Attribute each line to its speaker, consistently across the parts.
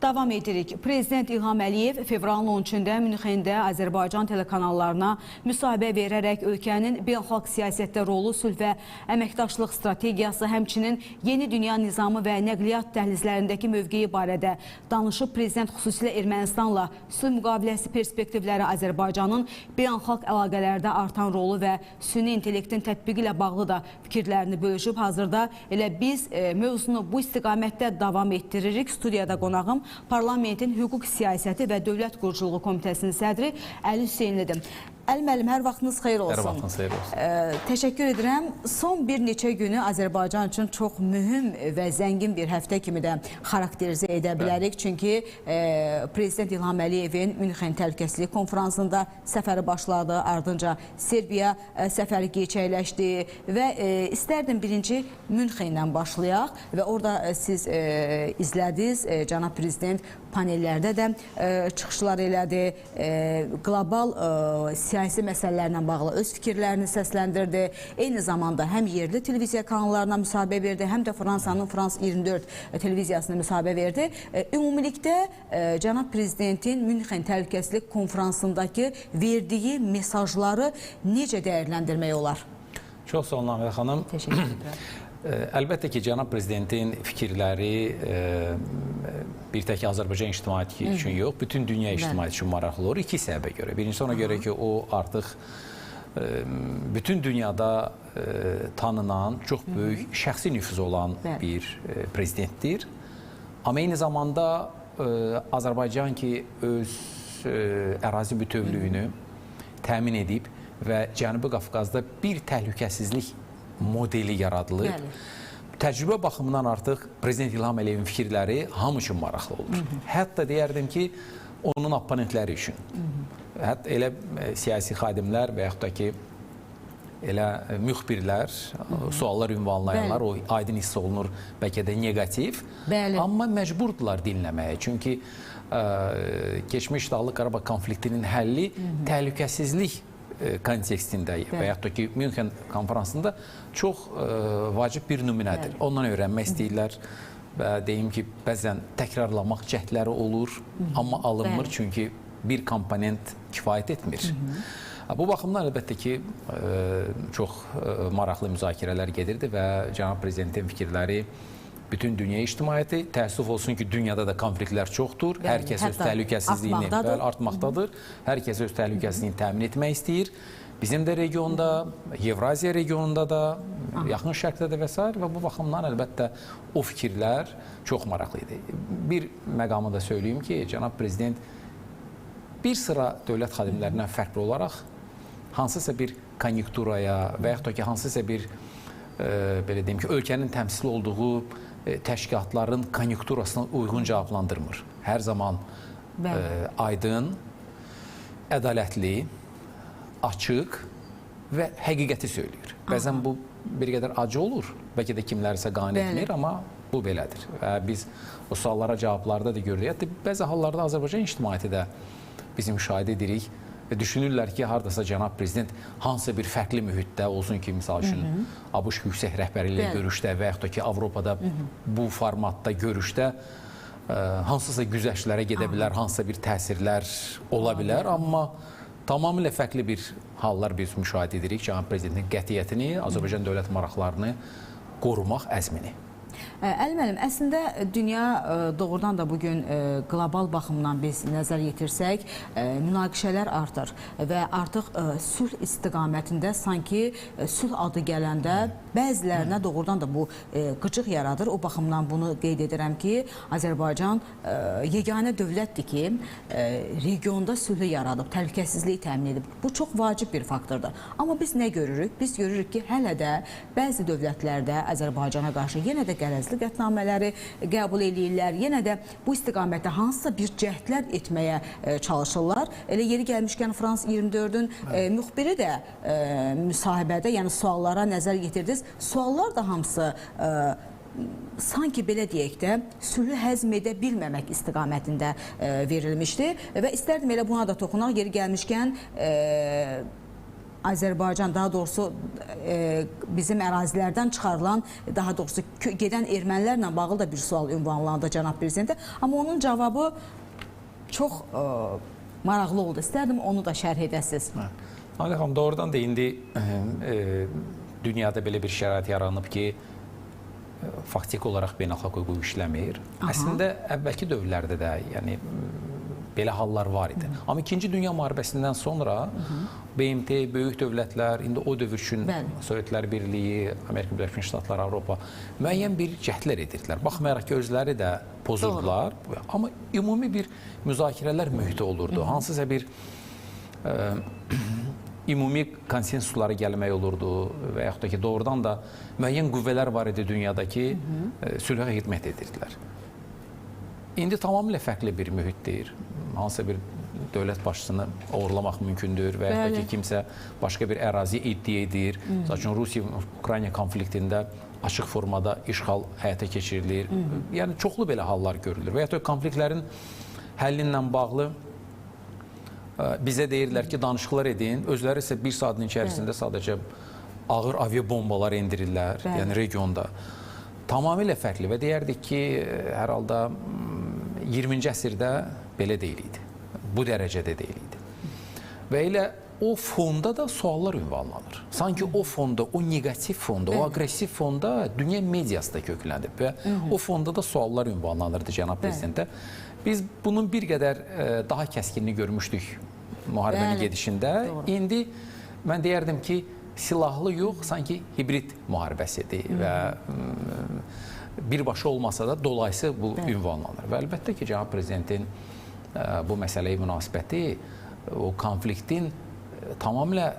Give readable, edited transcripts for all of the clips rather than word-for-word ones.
Speaker 1: Davam edirik. Prezident İlham Əliyev fevralın 13-də Münxendə Azərbaycan telekanallarına müsahibə verərək ölkənin beynəlxalq siyasətdə rolu, sülh və əməkdaşlıq strategiyası, həmçinin yeni dünya nizamı və nəqliyyat dəhlizlərindəki mövqeyi barədə danışıb. Prezident xüsusilə Ermənistanla sülh müqaviləsi perspektivləri, Azərbaycanın beynəlxalq əlaqələrdə artan rolu və süni intellektin tətbiqi ilə bağlı da fikirlərini bölüşüb. Hazırda elə biz mövzunu bu istiqamətdə davam etdiririk. Studiyada qonağım Parlamentin Hüquq Siyasəti və Dövlət Quruculuğu Komitəsinin sədri Əli Hüseynlidir. Əli müəllim, hər vaxtınız xeyir olsun.
Speaker 2: Hər vaxtınız xeyir olsun.
Speaker 1: Təşəkkür edirəm. Son bir neçə günü Azərbaycan üçün çox mühüm və zəngin bir həftə kimi də xarakterizə edə bilərik. Çünki Prezident İlham Əliyevin Münxen Təhlükəsizlik Konfransında səfəri başladı, ardınca Serbiya səfəri gerçəkləşdi və istərdim birinci Münxendən başlayaq və orada siz izlədiniz, cənab Prezident panellərdə də çıxışlar elədi, qlobal siyasi məsələlərlə bağlı öz fikirlərini səsləndirdi. Eyni zamanda həm yerli televiziya kanallarına müsahibə verdi, həm də Fransanın France 24 televiziyasına müsahibə verdi. Ümumilikdə cənab Prezidentin Münxen Təhlükəsizlik Konfransındakı verdiyi mesajları necə dəyərləndirmək olar?
Speaker 2: Çox sağ olun, Əmrə xanım.
Speaker 1: Təşəkkür edirəm.
Speaker 2: Əlbəttə ki, cənab Prezidentin fikirləri bir tək Azərbaycan ictimaiyyəti üçün yox, bütün dünya ictimaiyyəti üçün maraqlı olur. İki səbəbə görə. Birincisi ona görə ki, o artıq bütün dünyada tanınan, çox böyük şəxsi nüfuzu olan bir prezidentdir. Amma eyni zamanda Azərbaycan ki, öz ərazi bütövlüyünü təmin edib və Cənubi Qafqazda bir təhlükəsizlik modeli yaradılır. Təcrübə baxımından artıq Prezident İlham Əliyevin fikirləri hamı üçün maraqlı olur. Hətta deyərdim ki, onun oponentləri üçün. Hətta elə siyasi xadimlər və yaxud da ki, elə müxbirlər, suallar ünvanlayanlar, o aydın hiss olunur, bəlkə də negativ. Amma məcburdular dinləməyə. Çünki keçmiş Dağlıq Qarabağ konfliktinin həlli təhlükəsizlik kontekstində və yaxud da ki, Münxen konferansında çox vacib bir nümunədir. Ondan öyrənmək istəyirlər və deyim ki, bəzən təkrarlamaq cəhdləri olur, amma alınmır, çünki bir komponent kifayət etmir. Bu baxımdan əlbəttə ki, çox maraqlı müzakirələr gedirdi və cənab Prezidentin fikirləri bütün dünya ictimaiyyəti, təəssüf olsun ki, dünyada da konfliktlər çoxdur. Hər kəs öz təhlükəsizliyini artmaqdadır. Hər kəs öz təhlükəsizliyini təmin etmək istəyir. Bizim də regionda, Evraziya regionunda da, Yaxın Şərqdə də və s. Və bu baxımdan əlbəttə o fikirlər çox maraqlı idi. Bir məqamı da söyləyeyim ki, cənab Prezident bir sıra dövlət xadimlərindən fərqli olaraq hansısa bir konjunkturaya və yaxud da ki, hansısa bir belə deyim ki, ölkənin təmsil olduğu təşkilatların konjunkturasına uyğun cavablandırmır. Hər zaman aydın, ədalətli, açıq və həqiqəti söyləyir. Bəzən bu bir qədər acı olur, bəlkə də kimlərsə qane etmir, amma bu belədir. Və biz o suallara cavablarda da görürük. Hətta bəzi hallarda Azərbaycan ictimaiyyəti də bizim müşahidə edirik və düşünürlər ki, haradasa cənab Prezident hansısa bir fərqli mühitdə olsun ki, misal üçün ABŞ yüksək rəhbəri ilə görüşdə və yaxud da ki, Avropada bu formatda görüşdə hansısa güzəştlərə gedə bilər, hansısa bir təsirlər ola bilər, amma tamamilə fərqli bir hallar biz müşahidə edirik. Cənab Prezidentin qətiyyətini, Azərbaycan dövlət maraqlarını qorumaq əzmini.
Speaker 1: Əli müəllim, əslində dünya doğrudan da bugün qlobal baxımdan biz nəzər yetirsək, münaqişələr artır və artıq sülh istiqamətində sanki sülh adı gələndə bəzilərinə doğrudan da bu qıcıq yaradır. O baxımdan bunu qeyd edirəm ki, Azərbaycan yeganə dövlətdir ki, regionda sülhü yaradıb, təhlükəsizliyi təmin edib. Bu çox vacib bir faktordur. Amma biz nə görürük? Biz görürük ki, hələ də bəzi dövlətlərdə Azərbaycana qarşı yenə də qərəzli qətnamələri qəbul edirlər. Yenə də bu istiqamətdə hansısa bir cəhdlər etməyə çalışırlar. Elə yeri gəlmişkən France 24-ün müxbiri də müsahibədə, yəni suallara nəzər yetirdiniz. Suallar da hamısı sanki belə deyək də sülhü həzm edə bilməmək istiqamətində verilmişdi və istərdim elə buna da toxunaq. Yeri gəlmişkən Azərbaycan, daha doğrusu bizim ərazilərdən çıxarılan, daha doğrusu gedən ermənilərlə bağlı da bir sual ünvanlandı cənab prezidentə. Amma onun cavabı çox maraqlı oldu. İstərdim onu da şərh edəsiniz.
Speaker 2: Aliyə xanım, doğrudan da indi dünyada belə bir şərait yaranıb ki, faktiki olaraq beynəlxalq hüquq işləmir. Əslində, əvvəlki dövrlərdə də yəni, belə hallar var idi. Amma 2-ci Dünya müharibəsindən sonra BMT, böyük dövlətlər, indi o dövr üçün Sovetlər Birliyi, Amerika Birləşmiş Ştatları, Avropa müəyyən bir cəhdlər edirdilər. Baxmayaraq ki, özləri də pozurdular. Amma ümumi bir müzakirələr mühiti olurdu. Hansısa bir ümumi konsensuslara gəlmək olurdu və yaxud da ki, doğrudan da müəyyən qüvvələr var idi dünyada ki, sülhə xidmət edirdilər. İndi tamamilə fərqli bir mühitdir. Hansısa bir dövlət başçısını uğurlamaq mümkündür və yaxud da ki, kimsə başqa bir ərazi iddia edir. Məsələn, Rusiya-Ukrayna konfliktində açıq formada işğal həyata keçirilir. Yəni, çoxlu belə hallar görülür. Və yaxud da konfliktlərin həlli ilə bağlı bizə deyirlər ki, danışıqlar edin. Özləri isə bir saatın içərisində sadəcə ağır aviabombalar endirirlər, yəni regionda. Tamamilə fərqli və deyərdik ki, hər halda 20-ci əsrdə belə deyil idi. Bu dərəcədə deyil idi. Və elə o fonda da suallar ünvanlanır. Sanki o fonda, o negativ fonda, o aqressiv fonda dünya mediası da köklənib və o fonda da suallar ünvanlanırdı cənab prezidentə. Biz bunun bir qədər daha kəskinini görmüşdük müharibənin gedişində. İndi mən deyərdim ki, silahlı yox, sanki hibrid müharibəsidir və birbaşa olmasa da dolayısı bu ünvanlanır. Və əlbəttə ki, cənab prezidentin bu məsələyə münasibəti o konfliktin tamamilə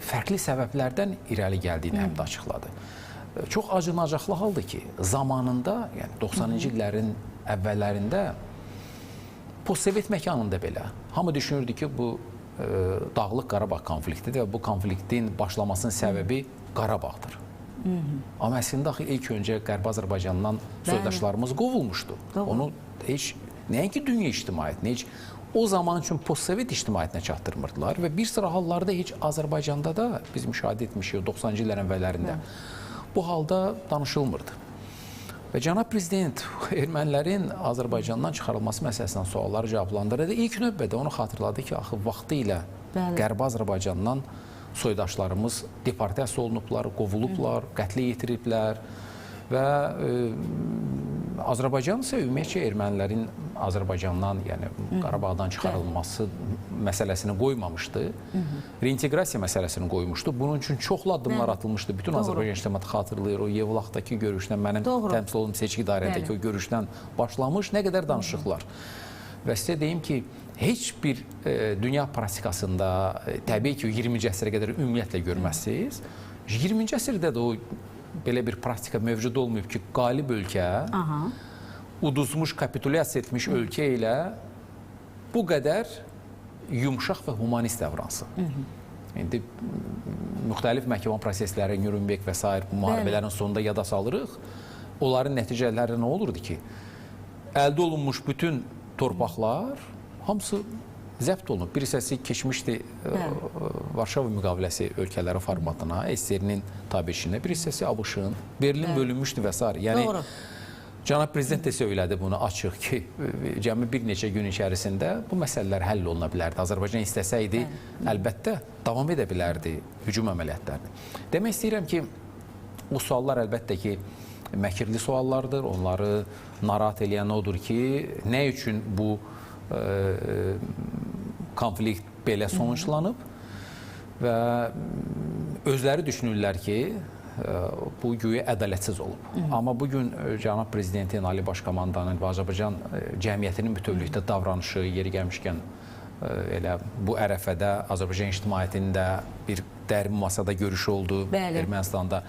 Speaker 2: fərqli səbəblərdən irəli gəldiyini həm də açıqladı. Çox acınacaqlı haldır ki, zamanında, yəni 90-cı illərin əvvəllərində postsovet məkanında belə hamı düşünürdü ki, bu Dağlıq Qarabağ konfliktidir və bu konfliktin başlamasının səbəbi Qarabağdır. Amma əslində ilk öncə Qərbi Azərbaycandan soydaşlarımız qovulmuşdu. Onu heç nəinki dünya ictimaiyyətinə, heç o zaman üçün postsovet ictimaiyyətinə çatdırmırdılar və bir sıra hallarda heç Azərbaycanda da biz müşahidə etmişik 90-cı illərin əvvəllərində bu halda danışılmırdı. Və cənab prezident ermənilərin Azərbaycandan çıxarılması məsələsindən sualları cavablandırdı. İlk növbədə onu xatırladı ki, axı vaxtı ilə Qərbi Azərbaycandan soydaşlarımız deportasiya olunublar, qovulublar, qətlə yetiriblər və Azərbaycan isə ümumiyyətcə ermənilərin Azərbaycandan, yəni Qarabağdan çıxarılması məsələsini qoymamışdı. Reinteqrasiya məsələsini qoymuşdu. Bunun üçün çoxlu addımlar atılmışdı. Bütün Azərbaycan ictimaiyyəti xatırlayır. O Yevlaxdakı görüşdən, mənim təmsil olunduğum seçki dairədəki o görüşdən başlamış. Nə qədər danışıqlar. Və sizə deyim ki, heç bir dünya praktikasında, təbii ki, 20-ci əsrə qədər ümumiyyətlə görməzsiniz. 20-ci əsrdə də o belə bir praktika mövcud olmayıb ki, qalib ölkə, uduzmuş, kapitulyasiya etmiş ölkə ilə bu qədər yumşaq və humanist davransın. İndi müxtəlif məhkəmə prosesləri, Nürnberg və s. müharibələrin sonunda yada salırıq. Onların nəticələri nə olurdu ki, əldə olunmuş bütün torpaqlar hamısı zəbt olunub. Bir hissəsi keçmişdi Varşava müqaviləsi ölkələri formatına, SSR-nin tabiçinə, bir hissəsi ABŞ-ın, Berlin bölünmüşdü və s. Yəni, cənab prezident də söylədi bunu açıq ki, cəmi bir neçə gün içərisində bu məsələlər həll oluna bilərdi. Azərbaycan istəsəydi, əlbəttə davam edə bilərdi hücum əməliyyatlarını. Demək istəyirəm ki, bu suallar əlbəttə ki, məkirli suallardır. Onları narahat eləyən odur ki, nə üçün bu konflikt belə sonuçlanıb və özləri düşünürlər ki, bu güya ədalətsiz olub. Amma bugün cənab prezidentin, Ali Baş Komandanın və Azərbaycan cəmiyyətinin bütövlükdə davranışı yeri gəlmişkən elə bu ərəfədə Azərbaycan ictimaiyyətinin də bir dərin masada görüşü oldu Ermənistanda.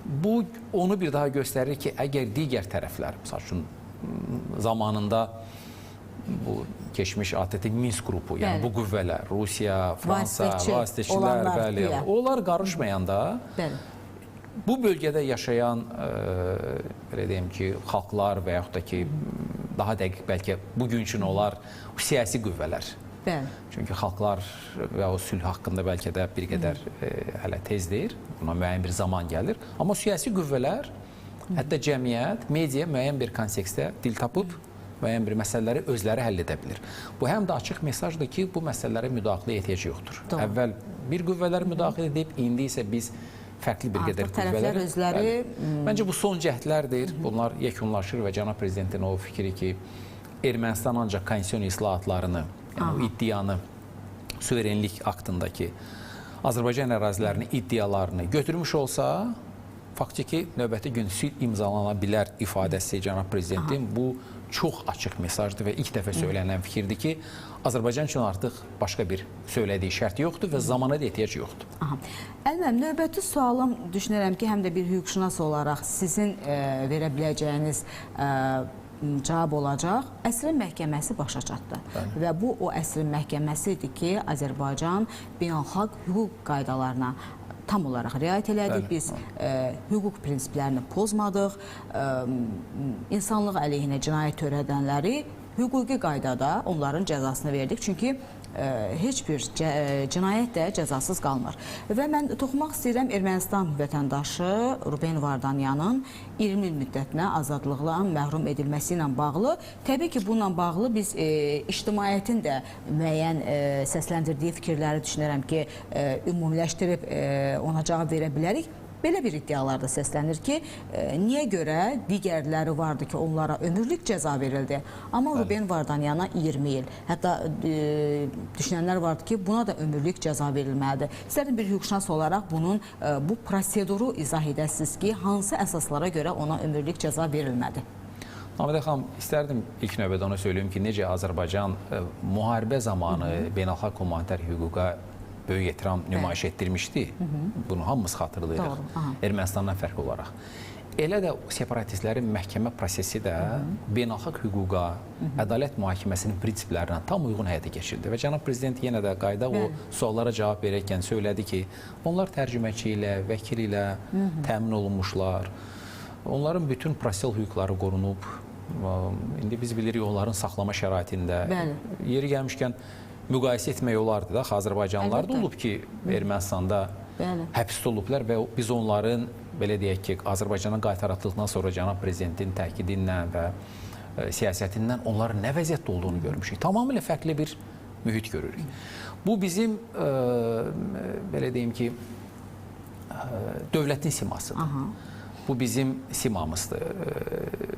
Speaker 2: Bu onu bir daha göstərir ki, əgər digər tərəflər, məsəl üçün zamanında bu keçmiş ATƏT Minsk qrupu, yəni bu qüvvələr, Rusiya, Fransa, vasitəçilər, bəli, onlar qarışmayanda bu bölgədə yaşayan belə deyim ki, xalqlar və yaxud da ki, daha dəqiq bəlkə bugün üçün onlar siyasi qüvvələr,
Speaker 1: Bəli.
Speaker 2: Çünki xalqlar və o sülh haqqında bəlkə də bir qədər hələ tez deyil, buna müəyyən bir zaman gəlir. Amma siyasi qüvvələr, hətta cəmiyyət, media müəyyən bir kontekstdə dil tapıb, müəyyən bir məsələləri özləri həll edə bilir. Bu həm də açıq mesajdır ki, bu məsələlərə müdaxilə ehtiyac yoxdur.
Speaker 1: Doğru.
Speaker 2: Əvvəl bir qüvvələr müdaxilə edib, indi isə biz fərqli bir qədər
Speaker 1: tərəflər özləri...
Speaker 2: Məncə bu son cəhdlərdir. Bunlar yekunlaşır və cənab prezidentin o fikri ki, Ermənistan ancaq konstitusiyon islahatlarını, yəni o iddianı, suverenlik aktındakı Azərbaycan ərazilərinin iddialarını götürmüş olsa, faktiki növbəti gün sülh imzalana bilər ifadəsi cənab prezidentin bu çox açıq mesajdır və ilk dəfə söylənən fikirdir ki, Azərbaycan üçün artıq başqa bir söylədiyi şərt yoxdur və zamana da ehtiyac yoxdur.
Speaker 1: Əlbəttə, növbəti sualım düşünürəm ki, həm də bir hüquqşünas olaraq sizin verə biləcəyiniz cavab olacaq. Əsrin məhkəməsi başa çatdı. Və bu o əsrin məhkəməsi idi ki, Azərbaycan beynəlxalq hüquq qaydalarına tam olaraq riayət elədik. Biz hüquq prinsiplərini pozmadıq. İnsanlıq əleyhinə cinayət törədənləri hüquqi qaydada onların cəzasını verdik. Çünki heç bir cinayət də cəzasız qalmır. Və mən toxunmaq istəyirəm Ermənistan vətəndaşı Ruben Vardanyanın 20 il müddətinə azadlıqdan məhrum edilməsi ilə bağlı. Təbii ki, bununla bağlı biz ictimaiyyətin də müəyyən səsləndirdiyi fikirləri düşünürəm ki, ümumiləşdirib ona cavab verə bilərik. Belə bir iddialar da səslənir ki, niyə görə digərləri vardı ki, onlara ömürlük cəza verildi. Amma Ruben Vardanyana 20 il. Hətta düşünənlər vardı ki, buna da ömürlük cəza verilməlidir. İstərdim bir hüquqşünas olaraq bunun bu proseduru izah edəsiniz ki, hansı əsaslara görə ona ömürlük cəza verilmədi?
Speaker 2: Namidə xanım, istərdim ilk növbədə ona söyləyim ki, necə Azərbaycan müharibə zamanı beynəlxalq humanitar hüquqa böyük ehtiram nümayiş etdirmişdi. Bunu hamımız xatırlayırıq. Ermənistandan fərqli olaraq. Elə də separatistlərin məhkəmə prosesi də beynəlxalq hüquqa, ədalət mühakiməsinin prinsiplərinə tam uyğun həyata keçirildi. Və cənab prezident yenə də qayda o suallara cavab verərkən söylədi ki, onlar tərcüməçi ilə, vəkil ilə təmin olunmuşlar. Onların bütün prosessual hüquqları qorunub. İndi biz bilirik onların saxlama şəraitində. Yeri gəlmişkən müqayisə etmək olardı da, Azərbaycanlılar da olub ki, Ermənistanda həbsdə olublar və biz onların, belə deyək ki, Azərbaycana qaytarıldıqdan sonra cənab prezidentin təkidinlə və siyasətindən onların nə vəziyyətdə olduğunu görmüşük. Tamamilə fərqli bir mühit görürük. Bu bizim, belə deyim ki, dövlətin simasıdır. Bu bizim simamızdır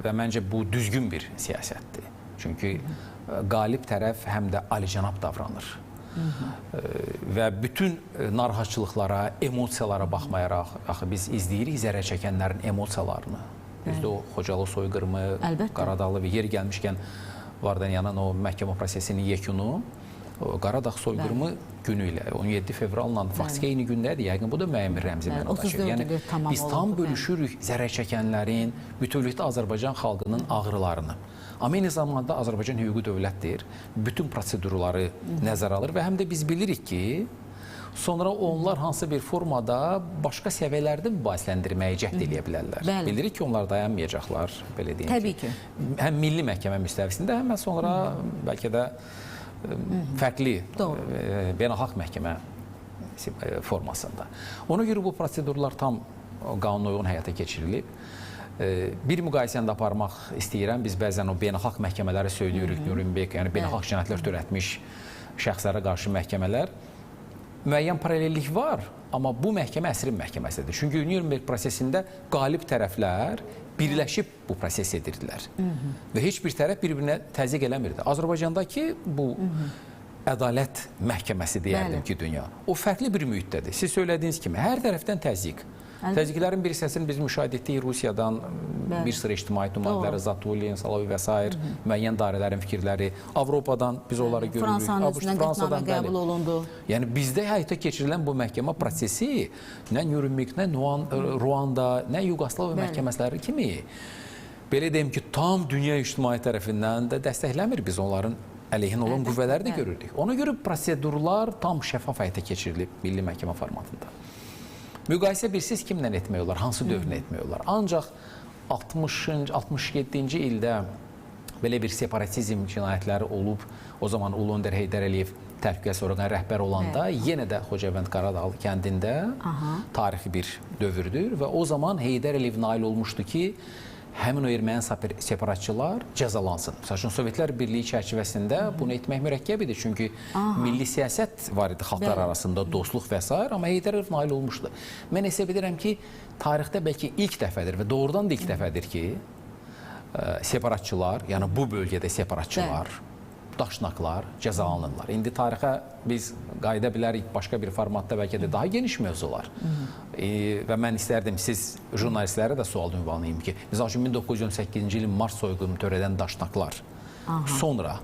Speaker 2: və məncə bu düzgün bir siyasətdir. Çünki qalib tərəf həm də alicənab davranır. Və bütün narahatçılıqlara, emosiyalara baxmayaraq, axı biz izləyirik zərər çəkənlərin emosiyalarını. Bizdə o Xocalı soyqırımı, Qaradağlı və yeri gəlmişkən Vardanyanın o məhkəmə prosesinin yekunu Qaradağ soyqırımı günü ilə 17 fevralla faktiki eyni gündədir. Yəqin bu da müəyyən bir rəmzi məna daşıyır. Yəni biz tam bölüşürük zərər çəkənlərin, bütövlükdə Azərbaycan xalqının ağrılarını. Amma eyni zamanda Azərbaycan hüquqi dövlətdir. Bütün prosedurları nəzərə alır və həm də biz bilirik ki, sonra onlar hansı bir formada başqa səviyyələrdə mübahisələndirməyə cəhd eləyə bilərlər. Bilirik ki, onlar dayanmayacaqlar, belə deyim ki.
Speaker 1: Təbii ki.
Speaker 2: Həm milli məhkəmə müstəvisində, həm sonra bəlkə də fərqli beynəlxalq məhkəmə formasında. Ona görə bu prosedurlar tam qanuna uyğun həyata keçirilib. Bir müqayisəni də aparmaq istəyirəm. Biz bəzən o beynəlxalq məhkəmələri söylüyoruz, Nürnberg, yəni beynəlxalq cinayətlər törətmiş şəxslərə qarşı məhkəmələr. Müəyyən paralellik var, amma bu məhkəmə əsrin məhkəməsidir. Çünki Nürnberg prosesində qalib tərəflər birləşib bu proses edirdilər. Və heç bir tərəf bir-birinə təzyiq eləmirdi. Azərbaycandakı bu ədalət məhkəməsi deyərdim ki, dünya. O fərqli bir mühitdədir. Siz söylədiyiniz kimi, hər tərəfdən təzyiq. Təzyiqlərin bir hissəsini biz müşahidə etdik Rusiyadan, bir sıra ictimai nümayəndələri, Zatulin, Salavi və s. müəyyən dairələrin fikirləri, Avropadan biz onları görürük.
Speaker 1: Fransanın qətnamə qəbul olundu.
Speaker 2: Yəni bizdə həyata keçirilən bu məhkəmə prosesi nə Nürnberg, nə Ruanda, nə Yugoslav məhkəmələri kimi, belə deyim ki, tam dünya ictimai tərəfindən də dəstəkləmir. Biz onların əleyhinə olan qüvvələri də görürdük. Ona görə prosedurlar tam şəffaf həyata keçirilib milli məhkəmə formatında. Müqayisə bilsiz kimlə etmək olar, hansı dövrlə etmək olar? Ancaq 67-ci ildə belə bir separatizm cinayətləri olub, o zaman Ulu Öndər Heydər Əliyev təhlükəsizlik orqanı rəhbər olanda yenə də Xocavənd Qaradağ kəndində tarixi bir dövrdür və o zaman Heydər Əliyev nail olmuşdu ki, həmin o erməni separatçılar cəzalansın. Məsəl üçün, Sovetlər Birliyi çərçivəsində bunu etmək mürəkkəb idi, çünki milli siyasət var idi xalqlar arasında, dostluq və s. Amma Heydər Əliyev nail olmuşdu. Mən hesab edirəm ki, tarixdə bəlkə ilk dəfədir və doğrudan da ilk dəfədir ki, separatçılar, yəni bu bölgədə separatçılar, daşnaqlar cəzalanırlar. İndi tarixə biz qayıda bilərik başqa bir formatda, bəlkə də daha geniş mövzular. Və mən istərdim siz jurnalistlərə də sual ünvanlayayım ki, misal üçün 1918-ci ilin mart soyqırımını törədən daşnaqlar sonra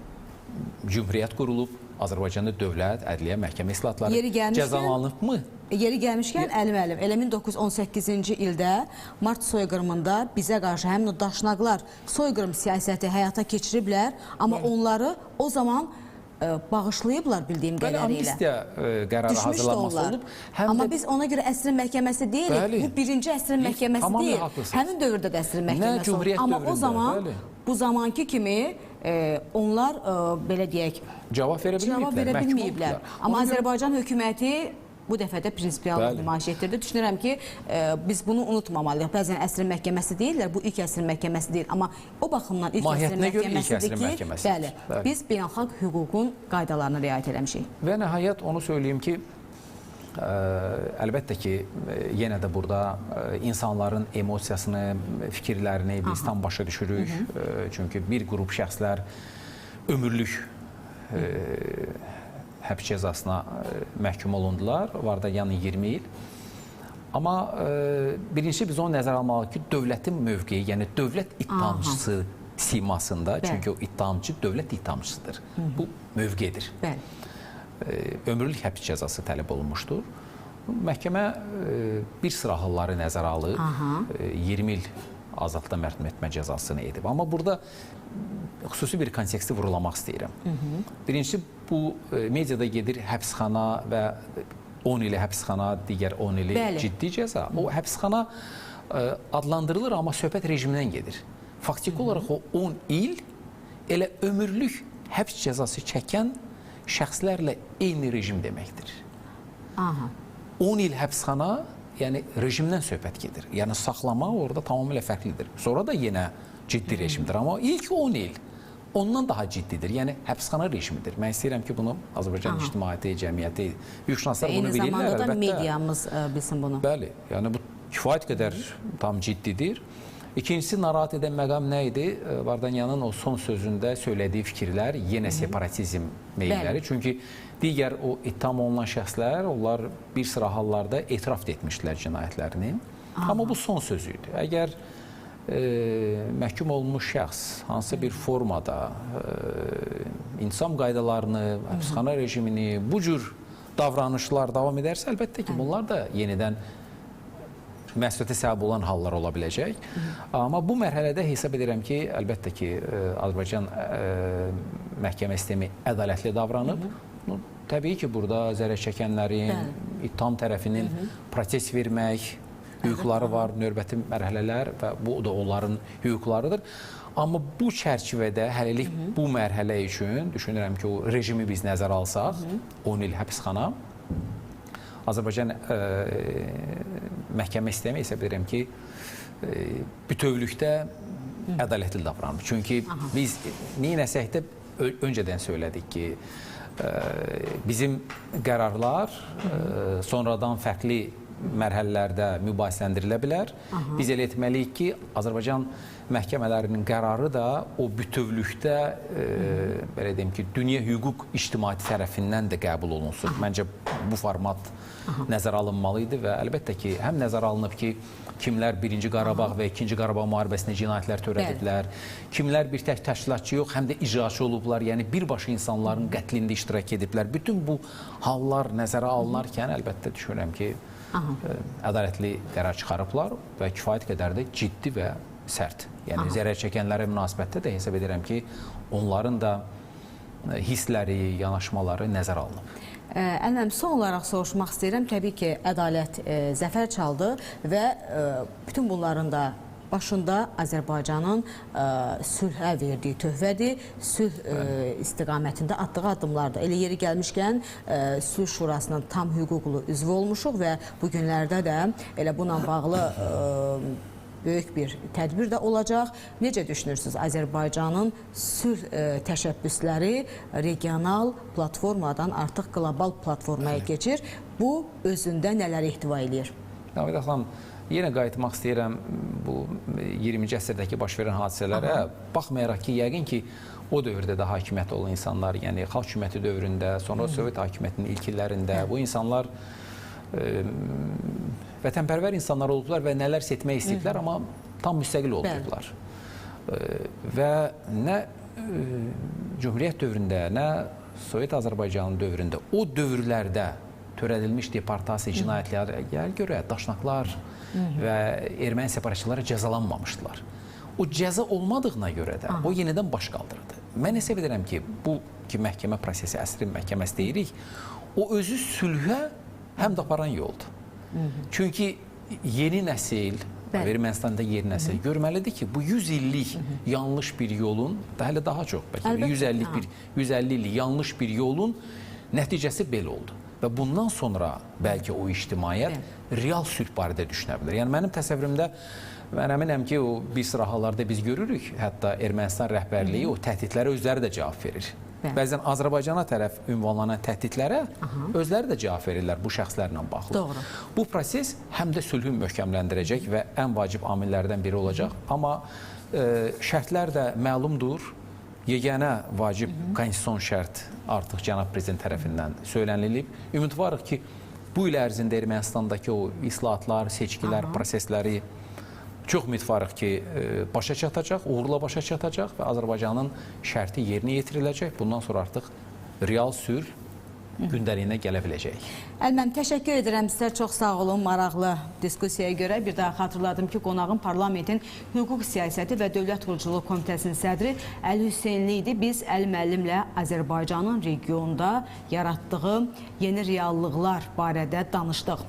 Speaker 2: Cümhuriyyət qurulub, Azərbaycanda dövlət, ədliyyə, məhkəmə islahatları cəzalanıbmı?
Speaker 1: Yeri gəlmişkən, Əli müəllim, elə 1918-ci ildə mart soyqırımında bizə qarşı həmin o daşnaqlar soyqırım siyasəti həyata keçiriblər, amma onları o zaman bağışlayıblar bildiyim qədərilə.
Speaker 2: Amnistiya qərarı hazırlanması olub.
Speaker 1: Amma biz ona görə əsrin məhkəməsi deyilik, bu birinci əsrin məhkəməsi deyil. Həmin dövrdə də əsrin məhkəməsi olub. Amma o zaman, bu zamanki kimi onlar, belə deyək,
Speaker 2: cavab verə bilməyiblər.
Speaker 1: Amma Azərbaycan hökuməti bu dəfə də prinsipial nümayiş etdirdi. Düşünürəm ki, biz bunu unutmamalıyıq. Bəzən əsrin məhkəməsi deyirlər, bu ilk əsrin məhkəməsi deyil. Amma o baxımdan ilk əsrin məhkəməsidir ki, bəli, biz beynəlxalq hüququn qaydalarına riayət eləmişik.
Speaker 2: Və nəhayət onu söyləyeyim ki, əlbəttə ki, yenə də burada insanların emosiyasını, fikirlərini biz tam başa düşürük. Çünki bir qrup şəxslər ömürlük həbs cəzasına məhkum olundular, var da yəni 20 il. Amma birincisi biz onu nəzərə almalıyıq ki, dövlətin mövqeyi, yəni dövlət ittihamçısı simasında, çünki o ittihamçı dövlət ittihamçısıdır. Bu mövqedir. Ömürlük həbs cəzası tələb olunmuşdur. Məhkəmə bir sıra halları nəzərə alıb, 20 il azadlıqdan məhrum etmə cəzasını edib. Amma burada xüsusi bir konteksti vurulamaq istəyirəm. Birincisi, bu mediada gedir həbsxana və 10 ili həbsxana, digər 10 ili ciddi cəza. O həbsxana adlandırılır, amma söhbət rejimindən gedir. Faktiki olaraq o 10 il elə ömürlük həbs cəzası çəkən şəxslərlə eyni rejim deməkdir. 10 il həbsxana, yəni rejimdən söhbət gedir. Yəni saxlama orada tamamilə fərqlidir. Sonra da yenə ciddi rejimdir. Amma ilk 10 il ondan daha ciddidir. Yəni həbsxana rejimidir. Mən istəyirəm ki, bunu Azərbaycan ictimaiyyəti, cəmiyyəti, hüquqşünaslar bunu bilirlər.
Speaker 1: Eyni zamanda da mediamız bilsin bunu.
Speaker 2: Bəli, yəni bu kifayət qədər tam ciddidir. İkincisi, narahat edən məqam nə idi? Vardanyanın o son sözündə söylədiyi fikirlər yenə separatizm meyilləri. Çünki digər o ittiham olunan şəxslər, onlar bir sıra hallarda etiraf etmişdilər cinayətlərini. Amma bu son sözü idi. Əgər məhkum olunmuş şəxs hansısa bir formada intisam qaydalarını, həbsxana rejimini, bu cür davranışlar davam edərsə, əlbəttə ki, bunlar da yenidən məsuliyyətə səbəb olan hallar ola biləcək. Amma bu mərhələdə hesab edirəm ki, əlbəttə ki, Azərbaycan məhkəmə sistemi ədalətli davranıb. Təbii ki, burada zərər çəkənlərin, ittiham tərəfinin proses vermək hüquqları var, növbəti mərhələlər və bu da onların hüquqlarıdır. Amma bu çərçivədə hələlik bu mərhələ üçün düşünürəm ki, o rejimi biz nəzərə alsaq, 10 il həbsxana, Azərbaycan məhkəmə sistemi hesab edirəm ki, bütövlükdə ədalətli davranır. Çünki biz neynəsək də öncədən söylədik ki, bizim qərarlar sonradan fərqli mərhələlərdə mübahisələndirilə bilər. Biz elə etməliyik ki, Azərbaycan məhkəmələrinin qərarı da o bütövlükdə belə deyim ki, dünya hüquq ictimaiyyəti tərəfindən də qəbul olunsun. Məncə bu format nəzərə alınmalı idi və əlbəttə ki, həm nəzərə alınıb ki, kimlər 1-ci Qarabağ və 2-ci Qarabağ müharibəsində cinayətlər törədiblər, kimlər bir tək təşkilatçı yox, həm də icraçı olublar, yəni birbaşa insanların qətlində iştirak ediblər. Bütün bu hallar nəzərə alınarkən əlbəttə düşünürəm ki, ədalətli qərar çıxarıblar və kifayət qədər də ciddi və sərt. Yəni zərər çəkənlərə münasibətdə də hesab edirəm ki, onların da hissləri, yanaşmaları nəzərə alınıb.
Speaker 1: Ələm, son olaraq soruşmaq istəyirəm. Təbii ki, ədalət zəfər çaldı və bütün bunların da başında Azərbaycanın sülhə verdiyi töhfədir, sülh istiqamətində atdığı addımlardır. Elə yeri gəlmişkən Sülh Şurasının tam hüquqlu üzvü olmuşuq və bu günlərdə də elə bununla bağlı böyük bir tədbir də olacaq. Necə düşünürsünüz? Azərbaycanın sülh təşəbbüsləri regional platformadan artıq qlobal platformaya keçir. Bu özündə nələr ihtiva edir?
Speaker 2: Navidə xanım, yenə qayıtmaq istəyirəm bu 20-ci əsrdəki baş verən hadisələrə. Baxmayaraq ki, yəqin ki, o dövrdə də hakimiyyət olan insanlar, yəni xalq hökuməti dövründə, sonra Sovet hakimiyyətinin ilk illərində bu insanlar vətənpərvər insanlar olublar və nələr etmək istəyiblər, amma tam müstəqil olublar. Və nə Cümhuriyyət dövründə, nə Sovet Azərbaycanı dövründə o dövrlərdə törədilmiş deportasiya cinayətlərə görə daşnaqlar və erməni separatçıları cəzalanmamışdılar. O cəza olmadığına görə də o yenidən baş qaldırdı. Mən hesab edirəm ki, bu ki məhkəmə prosesi, əsrin məhkəməsi deyirik, o özü sülhə həm də aparan yoldur. Çünki yeni nəsil, Ermənistanda yeni nəsil görməlidir ki, bu 100 illik yanlış bir yolun, hələ daha çox, 150 illik yanlış bir yolun nəticəsi belə oldu. Və bundan sonra bəlkə o ictimaiyyət real sülh barədə düşünə bilər. Yəni mənim təsəvvürümdə, mən əminəm ki, o bir sıra hallarda biz görürük, hətta Ermənistan rəhbərliyi o təhdidlərə özləri də cavab verir. Bəzən Azərbaycana tərəf ünvanlanan təhdidlərə özləri də cavab verirlər bu şəxslərlə bağlı.
Speaker 1: Doğru.
Speaker 2: Bu proses həm də sülhü möhkəmləndirəcək və ən vacib amillərdən biri olacaq. Amma şərtlər də məlumdur. Yeganə vacib konstitusion şərt artıq cənab prezident tərəfindən söylənilib. Ümidvarıq ki, bu il ərzində Ermənistandakı o islahatlar, seçkilər, prosesləri çox ümidvarıq ki, başa çatacaq, uğurla başa çatacaq və Azərbaycanın şərti yerinə yetiriləcək. Bundan sonra artıq real sülh gündəliyinə gələ biləcək.
Speaker 1: Əlməm, təşəkkür edirəm sizə, çox sağ olun maraqlı diskusiyaya görə. Bir daha xatırladım ki, qonağım parlamentin hüquq siyasəti və dövlət quruculuq komitəsinin sədri Əli Hüseynli idi. Biz Əli müəllimlə Azərbaycanın regionda yaratdığı yeni reallıqlar barədə danışdıq.